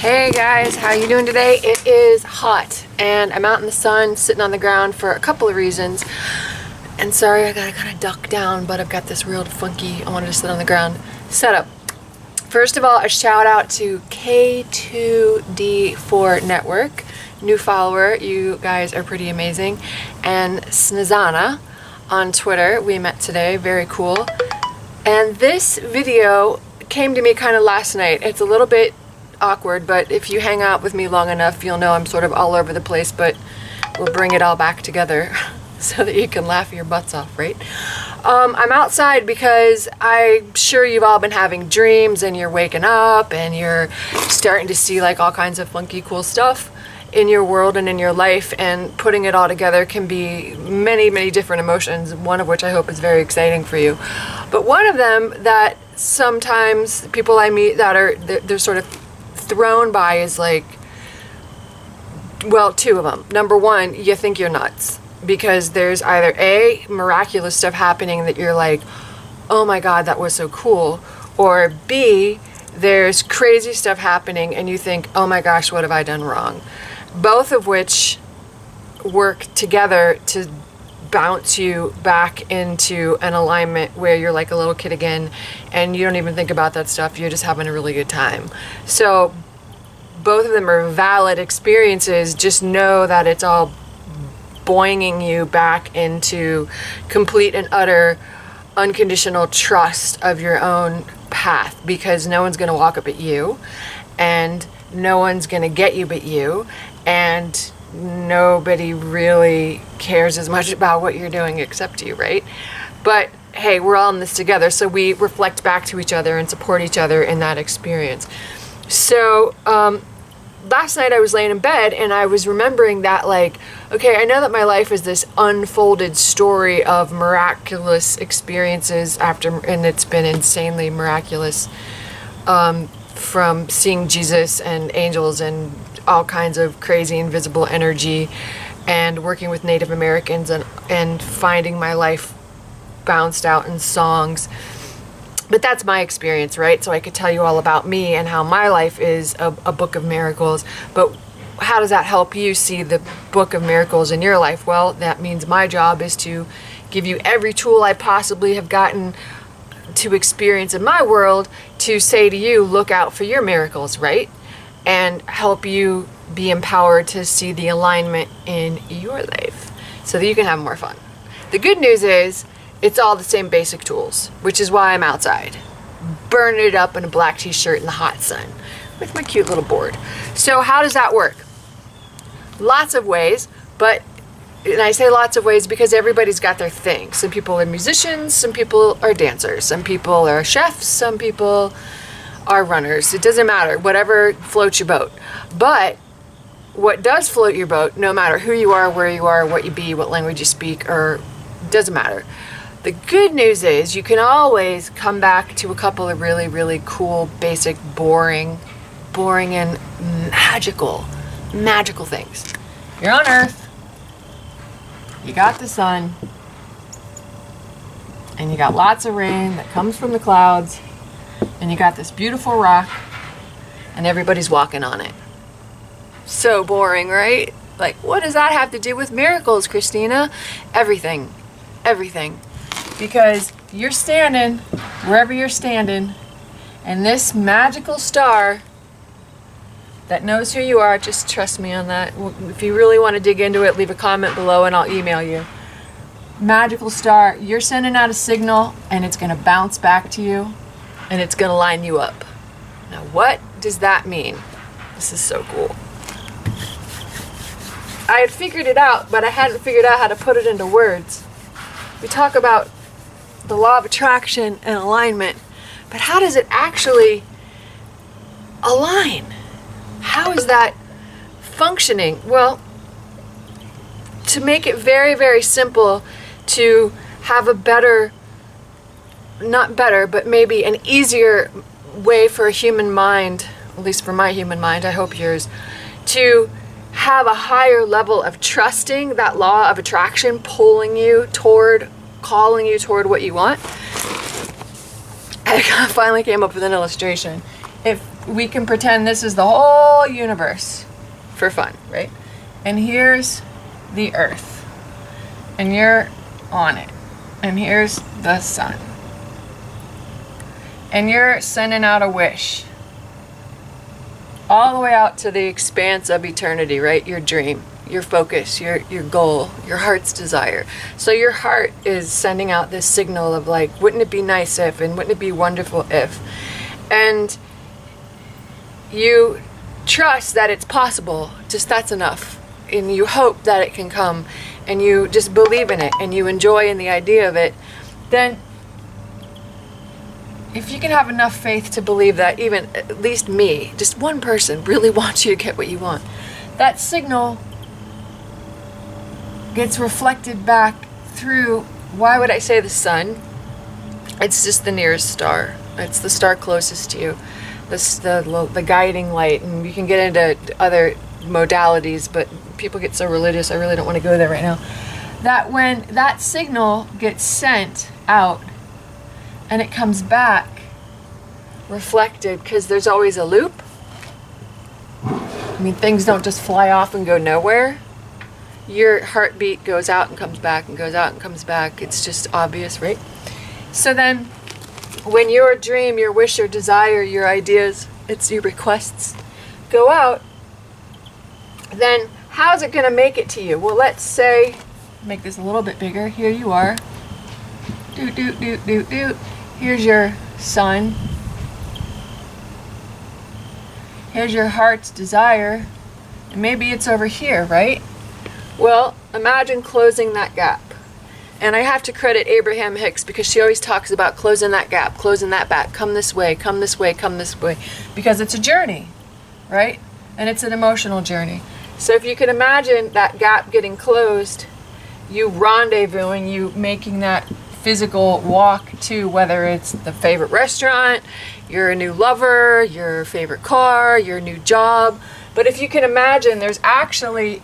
Hey guys, how you doing today? It is hot and I'm out in the sun sitting on the ground for a couple of reasons. And sorry, I gotta kind of duck down, but I've got this real funky, I wanted to sit on the ground setup. First of all, a shout out to K2D4 Network, new follower, you guys are pretty amazing. And Snezana on Twitter, we met today, very cool. And this video came to me kind of last night. It's a little bit awkward, but if you hang out with me long enough, you'll know I'm sort of all over the place, but we'll bring it all back together so that you can laugh your butts off, right? I'm outside because I'm sure you've all been having dreams and you're waking up and you're starting to see like all kinds of funky, cool stuff in your world and in your life, and putting it all together can be many, many different emotions, one of which I hope is very exciting for you. But one of them that sometimes people I meet that are, they're sort of thrown by is like, well, two of them. Number one, you think you're nuts because there's either A, miraculous stuff happening that you're like, oh my God, that was so cool, or B, there's crazy stuff happening and you think, oh my gosh, what have I done wrong? Both of which work together to bounce you back into an alignment where you're like a little kid again and you don't even think about that stuff, you're just having a really good time. So both of them are valid experiences. Just know that it's all boinging you back into complete and utter unconditional trust of your own path, because no one's going to walk up at you and no one's going to get you but you, and nobody really cares as much about what you're doing except you, right? But hey, we're all in this together, so we reflect back to each other and support each other in that experience. So last night I was laying in bed and I was remembering that, like, okay, I know that my life is this unfolded story of miraculous experiences and it's been insanely miraculous, from seeing Jesus and angels and all kinds of crazy invisible energy, and working with Native Americans and finding my life bounced out in songs. But that's my experience, right? So I could tell you all about me and how my life is a book of miracles. But how does that help you see the book of miracles in your life? Well, that means my job is to give you every tool I possibly have gotten to experience in my world to say to you, look out for your miracles, right? And help you be empowered to see the alignment in your life so that you can have more fun. The good news is it's all the same basic tools, which is why I'm outside, burning it up in a black t-shirt in the hot sun with my cute little board. So how does that work? Lots of ways, and I say lots of ways because everybody's got their thing. Some people are musicians, some people are dancers, some people are chefs, some people are runners. It doesn't matter, whatever floats your boat. But what does float your boat, no matter who you are, where you are, what you be, what language you speak, or doesn't matter. The good news is you can always come back to a couple of really, really cool, basic, boring and magical things. You're on Earth, you got the sun, and you got lots of rain that comes from the clouds, and you got this beautiful rock, and everybody's walking on it. So boring, right? Like, what does that have to do with miracles, Christina? Everything. Because you're standing wherever you're standing, and this magical star that knows who you are, just trust me on that. If you really want to dig into it, leave a comment below and I'll email you. Magical star, you're sending out a signal and it's going to bounce back to you and it's going to line you up. Now, what does that mean? This is so cool. I had figured it out, but I hadn't figured out how to put it into words. We talk about the law of attraction and alignment, but how does it actually align? How is that functioning? Well, to make it very, very simple, to have a better, not better, but maybe an easier way for a human mind, at least for my human mind, I hope yours, to have a higher level of trusting that law of attraction pulling you toward, calling you toward what you want. I finally came up with an illustration. If we can pretend this is the whole universe for fun, right? And here's the earth, and you're on it, and here's the sun, and you're sending out a wish all the way out to the expanse of eternity, right? Your dream, your focus, your goal, your heart's desire. So your heart is sending out this signal of like, wouldn't it be nice if, and wouldn't it be wonderful if? And you trust that it's possible, just that's enough. And you hope that it can come, and you just believe in it, and you enjoy in the idea of it. Then if you can have enough faith to believe that even at least me, just one person, really wants you to get what you want, that signal gets reflected back through, why would I say the sun? It's just the nearest star. It's the star closest to you, the guiding light. And you can get into other modalities, but people get so religious, I really don't want to go there right now. That when that signal gets sent out, and it comes back reflected, because there's always a loop. I mean, things don't just fly off and go nowhere. Your heartbeat goes out and comes back and goes out and comes back. It's just obvious, right? So then when your dream, your wish, your desire, your ideas, it's your requests go out, then how's it going to make it to you? Well, let's say, make this a little bit bigger. Here you are. Doot, doot, doot, doot, doot. Here's your sun. Here's your heart's desire. And maybe it's over here, right? Well, imagine closing that gap. And I have to credit Abraham Hicks, because she always talks about closing that gap, closing that back, come this way, come this way, come this way. Because it's a journey, right? And it's an emotional journey. So if you can imagine that gap getting closed, you rendezvousing, you making that physical walk to, whether it's the favorite restaurant, your new lover, your favorite car, your new job. But if you can imagine, there's actually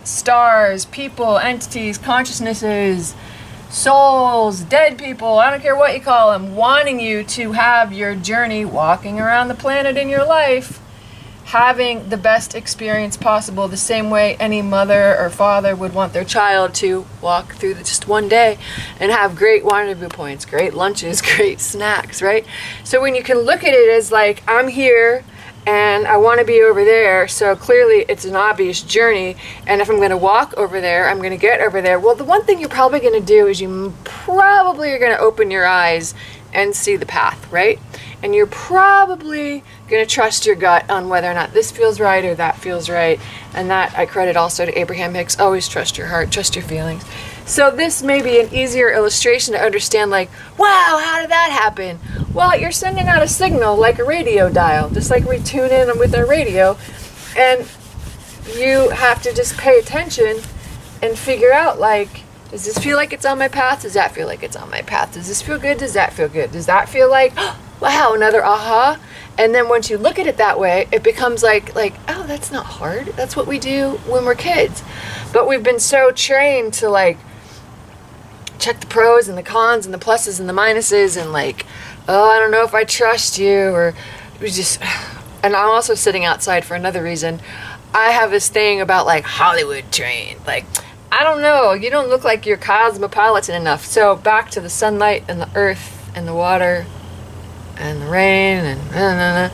stars, people, entities, consciousnesses, souls, dead people, I don't care what you call them, wanting you to have your journey walking around the planet in your life, having the best experience possible, the same way any mother or father would want their child to walk through just one day and have great rendezvous points, great lunches, great snacks, right? So when you can look at it as like, I'm here and I want to be over there, so clearly it's an obvious journey, and if I'm going to walk over there, I'm going to get over there. Well, the one thing you're probably going to do is you probably are going to open your eyes and see the path, right? And you're probably going to trust your gut on whether or not this feels right or that feels right. And that I credit also to Abraham Hicks. Always trust your heart, trust your feelings. So this may be an easier illustration to understand, like, wow, how did that happen? Well, you're sending out a signal like a radio dial, just like we tune in with our radio. And you have to just pay attention and figure out, like, does this feel like it's on my path? Does that feel like it's on my path? Does this feel good? Does that feel good? Does that feel like, wow, another aha? And then once you look at it that way, it becomes like, oh, that's not hard. That's what we do when we're kids. But we've been so trained to, like, check the pros and the cons and the pluses and the minuses, and like, oh, I don't know if I trust you, or we just, and I'm also sitting outside for another reason. I have this thing about, like, Hollywood trained, like, I don't know, you don't look like you're cosmopolitan enough. So back to the sunlight and the earth and the water and the rain and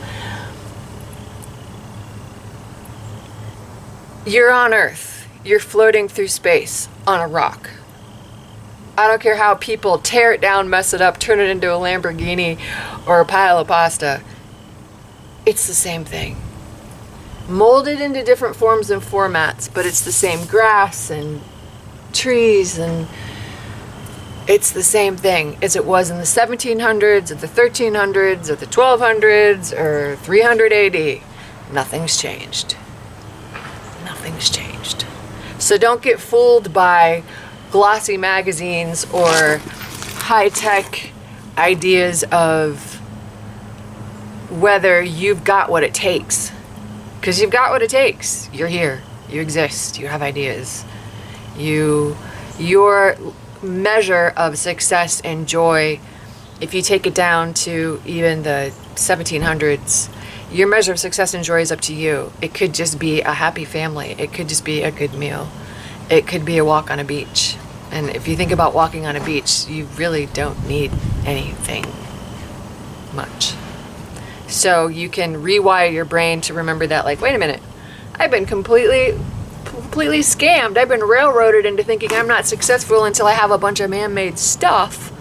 You're on Earth. You're floating through space on a rock. I don't care how people tear it down, mess it up, turn it into a Lamborghini or a pile of pasta. It's the same thing. Molded into different forms and formats, but it's the same grass and trees, and it's the same thing as it was in the 1700s, or the 1300s, or the 1200s, or 300 AD. Nothing's changed. Nothing's changed. So don't get fooled by glossy magazines or high-tech ideas of whether you've got what it takes. Because you've got what it takes. You're here. You exist. You have ideas. Your measure of success and joy, if you take it down to even the 1700s, Your measure of success and joy is up to you. It could just be a happy family. It could just be a good meal. It could be a walk on a beach. And if you think about walking on a beach, you really don't need anything much. So you can rewire your brain to remember that, like, wait a minute, I've been completely scammed. I've been railroaded into thinking I'm not successful until I have a bunch of man-made stuff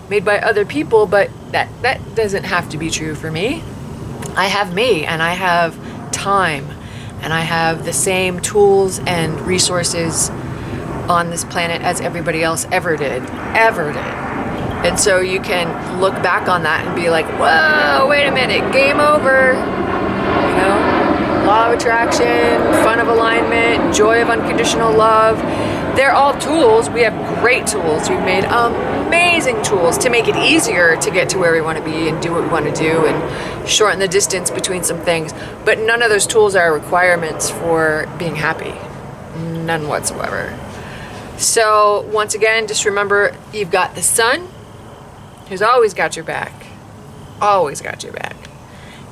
made by other people, but that doesn't have to be true for me. I have me, and I have time, and I have the same tools and resources on this planet as everybody else ever did. And so you can look back on that and be like, whoa, wait a minute, game over. You know, law of attraction, fun of alignment, joy of unconditional love. They're all tools. We have great tools. We've made amazing tools to make it easier to get to where we want to be and do what we want to do and shorten the distance between some things. But none of those tools are requirements for being happy. None whatsoever. So once again, just remember, you've got the sun, who's always got your back. Always got your back.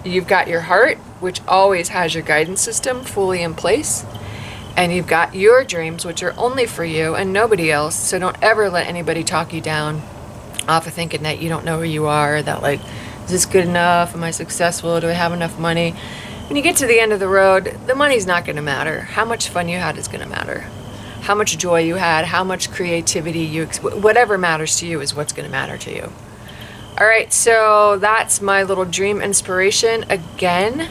You've got your heart, which always has your guidance system fully in place. And you've got your dreams, which are only for you and nobody else. So don't ever let anybody talk you down off of thinking that you don't know who you are, that like, is this good enough? Am I successful? Do I have enough money? When you get to the end of the road, the money's not going to matter. How much fun you had is going to matter. How much joy you had, how much creativity whatever matters to you is what's going to matter to you. All right, so that's my little dream inspiration. Again,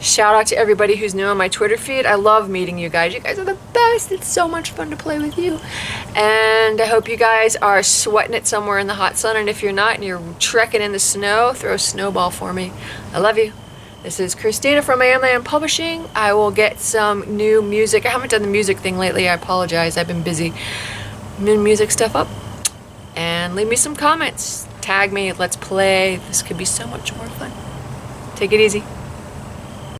shout out to everybody who's new on my Twitter feed. I love meeting you guys. You guys are the best. It's so much fun to play with you. And I hope you guys are sweating it somewhere in the hot sun. And if you're not and you're trekking in the snow, throw a snowball for me. I love you. This is Christina from I Am Land Publishing. I will get some new music. I haven't done the music thing lately. I apologize. I've been busy. New music stuff up. And leave me some comments. Tag me. Let's play. This could be so much more fun. Take it easy.